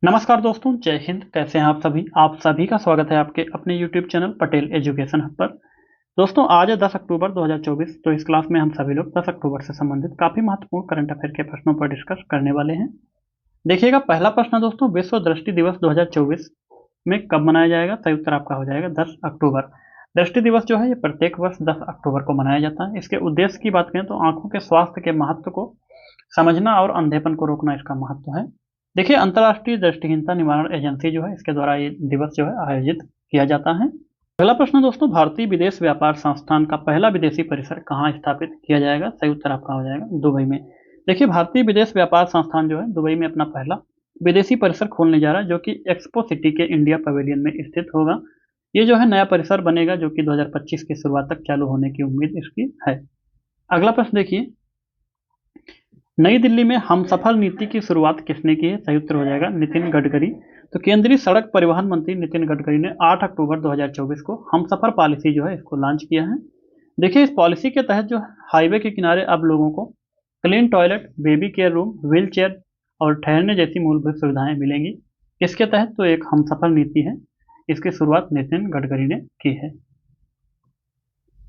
नमस्कार दोस्तों, जय हिंद। कैसे हैं आप सभी का स्वागत है आपके अपने YouTube channel Patel education hub पर। दोस्तों, आज है 10 अक्टूबर 2024। तो इस क्लास में हम सभी लोग 10 अक्टूबर से संबंधित काफ़ी महत्वपूर्ण करंट अफेयर के प्रश्नों पर डिस्कस करने वाले हैं। देखिएगा, पहला प्रश्न है दोस्तों, विश्व दृष्टि दिवस 2024 में कब मनाया जाएगा? सही उत्तर आपका हो जाएगा 10 अक्टूबर। दृष्टि दिवस जो है ये प्रत्येक वर्ष 10 अक्टूबर को मनाया जाता है। इसके उद्देश्य की बात करें तो आंखों के स्वास्थ्य के महत्व को समझना और अंधेपन को रोकना इसका महत्व है। देखिए, अंतर्राष्ट्रीय दृष्टिहीनता निवारण एजेंसी जो है इसके द्वारा ये दिवस जो है आयोजित किया जाता है। अगला प्रश्न दोस्तों, भारतीय विदेश व्यापार संस्थान का पहला विदेशी परिसर कहाँ स्थापित किया जाएगा? सही उत्तर आपका हो जाएगा दुबई में। देखिए, भारतीय विदेश व्यापार संस्थान जो है दुबई में अपना पहला विदेशी परिसर खोलने जा रहा है, जो कि एक्सपो सिटी के इंडिया पवेलियन में स्थित होगा। ये जो है नया परिसर बनेगा, जो कि 2025 की शुरुआत तक चालू होने की उम्मीद इसकी है। अगला प्रश्न देखिए, नई दिल्ली में हमसफर नीति की शुरुआत किसने की है? सही उत्तर हो जाएगा नितिन गडकरी। तो केंद्रीय सड़क परिवहन मंत्री नितिन गडकरी ने 8 अक्टूबर 2024 को हमसफर पॉलिसी जो है इसको लॉन्च किया है। देखिए, इस पॉलिसी के तहत जो हाईवे के किनारे अब लोगों को clean toilet, baby care room, wheel chair और ठहरने जैसी मूलभूत सुविधाएं मिलेंगी। इसके तहत तो एक हमसफर नीति है, इसकी शुरुआत नितिन गडकरी ने की है।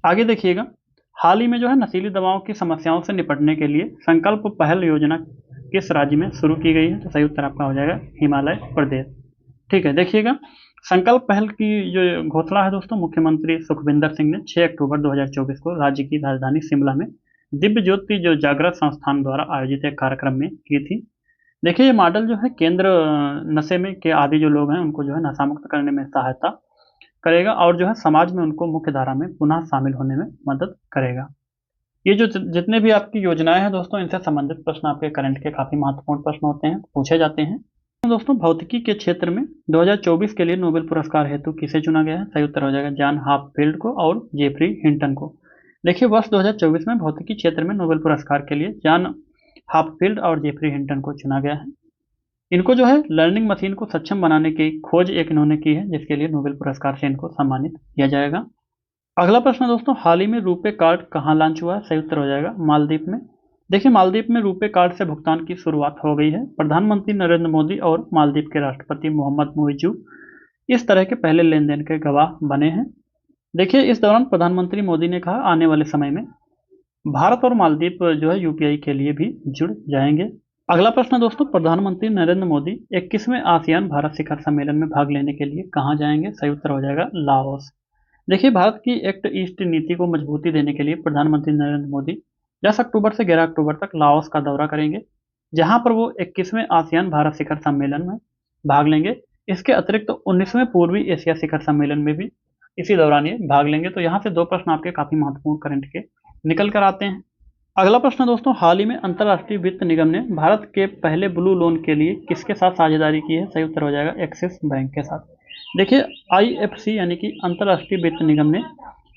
आगे देखिएगा, हाल ही में जो है नशीली दवाओं की समस्याओं से निपटने के लिए संकल्प पहल योजना किस राज्य में शुरू की गई है? तो सही उत्तर आपका हो जाएगा हिमाचल प्रदेश। ठीक है, देखिएगा, संकल्प पहल की जो घोषणा है दोस्तों, मुख्यमंत्री सुखविंदर सिंह ने 6 अक्टूबर 2024 को राज्य की राजधानी शिमला में दिव्य ज्योति जो जागृत संस्थान द्वारा आयोजित एक कार्यक्रम में की थी। देखिए, ये मॉडल जो है केंद्र नशे में के आदि जो लोग हैं उनको जो है नशा मुक्त करने में सहायता करेगा और जो है समाज में उनको मुख्य धारा में पुनः शामिल होने में मदद करेगा। ये जो जितने भी आपकी योजनाएं हैं दोस्तों, इनसे संबंधित प्रश्न आपके करंट के काफी महत्वपूर्ण प्रश्न होते हैं, पूछे जाते हैं। दोस्तों, भौतिकी के क्षेत्र में 2024 के लिए नोबेल पुरस्कार हेतु किसे चुना गया है? सही उत्तर हो जाएगा जॉन हाफफील्ड को और जेफरी हिंटन को। देखिए, वर्ष 2024 में भौतिकी क्षेत्र में नोबेल पुरस्कार के लिए जॉन हाफफील्ड और जेफरी हिंटन को चुना गया है। इनको जो है लर्निंग मशीन को सक्षम बनाने की खोज एक इन्होंने की है, जिसके लिए नोबेल पुरस्कार से इनको सम्मानित किया जाएगा। अगला प्रश्न दोस्तों, हाल ही में रुपे कार्ड कहाँ लॉन्च हुआ है? सही उत्तर हो जाएगा मालदीव में। देखिए, मालदीव में रुपे कार्ड से भुगतान की शुरुआत हो गई है। प्रधानमंत्री नरेंद्र मोदी और मालदीव के राष्ट्रपति मोहम्मद मुइज्जू इस तरह के पहले लेन देन के गवाह बने हैं। देखिए, इस दौरान प्रधानमंत्री मोदी ने कहा आने वाले समय में भारत और मालदीव जो है यूपीआई के लिए भी जुड़ जाएंगे। अगला प्रश्न दोस्तों, प्रधानमंत्री नरेंद्र मोदी 21वें आसियान भारत शिखर सम्मेलन में भाग लेने के लिए कहाँ जाएंगे? सही उत्तर हो जाएगा लाओस। देखिए, भारत की एक्ट ईस्ट नीति को मजबूती देने के लिए प्रधानमंत्री नरेंद्र मोदी 10 अक्टूबर से 11 अक्टूबर तक लाओस का दौरा करेंगे, जहां पर वो 21वें आसियान भारत शिखर सम्मेलन में भाग लेंगे। इसके अतिरिक्त तो 19वें पूर्वी एशिया शिखर सम्मेलन में भी इसी दौरान ये भाग लेंगे। तो यहाँ से दो प्रश्न आपके काफी महत्वपूर्ण करंट के निकल कर आते हैं। अगला प्रश्न दोस्तों, हाल ही में अंतर्राष्ट्रीय वित्त निगम ने भारत के पहले ब्लू लोन के लिए किसके साथ साझेदारी की है? सही उत्तर हो जाएगा एक्सिस बैंक के साथ। देखिए, आईएफसी यानी कि अंतर्राष्ट्रीय वित्त निगम ने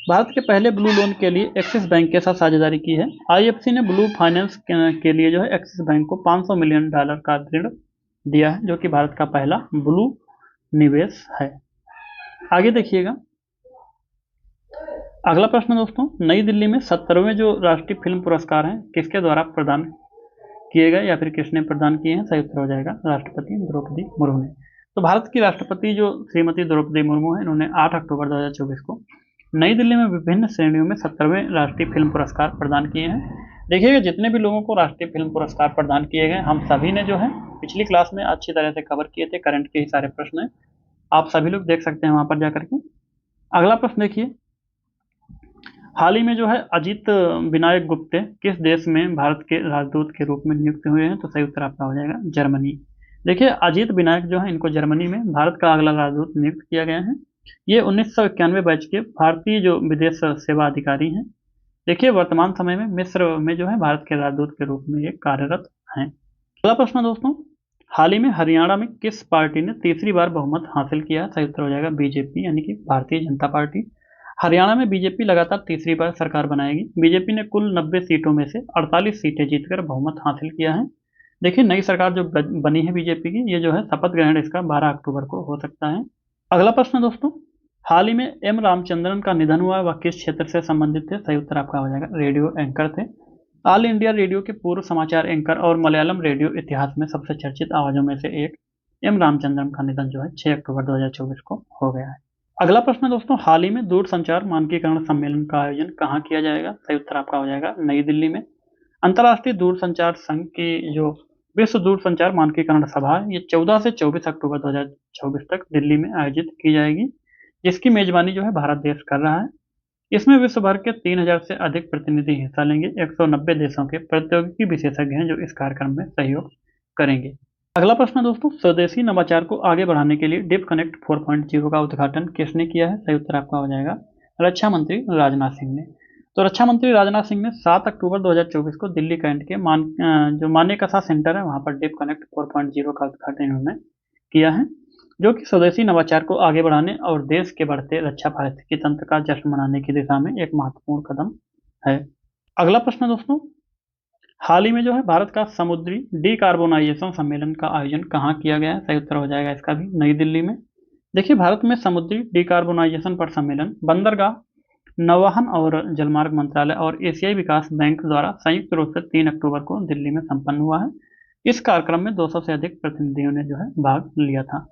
भारत के पहले ब्लू लोन के लिए एक्सिस बैंक के साथ साझेदारी की है। आईएफसी ने ब्लू फाइनेंस के लिए जो है एक्सिस बैंक को $500 मिलियन का ऋण दिया है, जो कि भारत का पहला ब्लू निवेश है। आगे देखिएगा, अगला प्रश्न दोस्तों, नई दिल्ली में 70वें जो राष्ट्रीय फिल्म पुरस्कार हैं किसके द्वारा प्रदान किए गए या फिर किसने प्रदान किए हैं? सही उत्तर हो जाएगा राष्ट्रपति द्रौपदी मुर्मू ने। तो भारत की राष्ट्रपति जो श्रीमती द्रौपदी मुर्मू है, इन्होंने 8 अक्टूबर 2024 को नई दिल्ली में विभिन्न श्रेणियों में 70वें राष्ट्रीय फिल्म पुरस्कार प्रदान किए हैं। देखिएगा, जितने भी लोगों को राष्ट्रीय फिल्म पुरस्कार प्रदान किए गए, हम सभी ने जो है पिछली क्लास में अच्छी तरह से कवर किए थे। करंट के ही सारे प्रश्न आप सभी लोग देख सकते हैं वहां पर जाकर के। अगला प्रश्न देखिए, हाल ही में जो है अजीत विनायक गुप्ते किस देश में भारत के राजदूत के रूप में नियुक्त हुए हैं? तो सही उत्तर आपका हो जाएगा जर्मनी। देखिए, अजीत विनायक जो है इनको जर्मनी में भारत का अगला राजदूत नियुक्त किया गया है। ये 1991 बैच के भारतीय जो विदेश सेवा अधिकारी हैं। देखिए, वर्तमान समय में मिस्र में जो है भारत के राजदूत के रूप में ये कार्यरत हैं। अगला प्रश्न दोस्तों, हाल ही में हरियाणा में किस पार्टी ने तीसरी बार बहुमत हासिल किया? सही उत्तर हो जाएगा बीजेपी यानी कि भारतीय जनता पार्टी। हरियाणा में बीजेपी लगातार तीसरी बार सरकार बनाएगी। बीजेपी ने कुल 90 सीटों में से 48 सीटें जीतकर बहुमत हासिल किया है। देखिए, नई सरकार जो बनी है बीजेपी की, ये जो है शपथ ग्रहण इसका 12 अक्टूबर को हो सकता है। अगला प्रश्न दोस्तों, हाल ही में एम रामचंद्रन का निधन हुआ, वह किस क्षेत्र से संबंधित थे? सही उत्तर आपका हो जाएगा रेडियो एंकर थे। ऑल इंडिया रेडियो के पूर्व समाचार एंकर और मलयालम रेडियो इतिहास में सबसे चर्चित आवाजों में से एक एम रामचंद्रन का निधन जो है 6 अक्टूबर 2024 को हो गया है। अगला प्रश्न दोस्तों, हाल ही में दूरसंचार मानकीकरण सम्मेलन का आयोजन कहाँ किया जाएगा? सही उत्तर आपका हो जाएगा नई दिल्ली में। अंतर्राष्ट्रीय दूरसंचार संघ की जो विश्व दूरसंचार मानकीकरण सभा है, ये 14 से 24 अक्टूबर 2024 तक दिल्ली में आयोजित की जाएगी, जिसकी मेजबानी जो है भारत देश कर रहा है। इसमें विश्व भर के 3000 से अधिक प्रतिनिधि हिस्सा लेंगे। 190 देशों के प्रौद्योगिकी विशेषज्ञ हैं जो इस कार्यक्रम में सहयोग करेंगे। अगला प्रश्न दोस्तों, स्वदेशी नवाचार को आगे बढ़ाने के लिए डिप कनेक्ट 4.0 का उद्घाटन किसने किया है? सही उत्तर आपका हो जाएगा रक्षा मंत्री राजनाथ सिंह ने। तो रक्षा मंत्री राजनाथ सिंह ने 7 अक्टूबर 2024 को दिल्ली कैंट के जो मानेकशा सेंटर है वहां पर डिप कनेक्ट 4.0 का उद्घाटन इन्होंने किया है, जो कि स्वदेशी नवाचार को आगे बढ़ाने और देश के बढ़ते रक्षा पारिस्थितिकी तंत्र का जश्न मनाने की दिशा में एक महत्वपूर्ण कदम है। अगला प्रश्न दोस्तों, हाल ही में जो है भारत का समुद्री डीकार्बोनाइजेशन सम्मेलन का आयोजन कहाँ किया गया है? सही उत्तर हो जाएगा इसका भी नई दिल्ली में। देखिए, भारत में समुद्री डीकार्बोनाइजेशन पर सम्मेलन बंदरगाह, नौवहन और जलमार्ग मंत्रालय और एशियाई विकास बैंक द्वारा संयुक्त रूप से 3 अक्टूबर को दिल्ली में संपन्न हुआ है। इस कार्यक्रम में 200 से अधिक प्रतिनिधियों ने जो है भाग लिया था।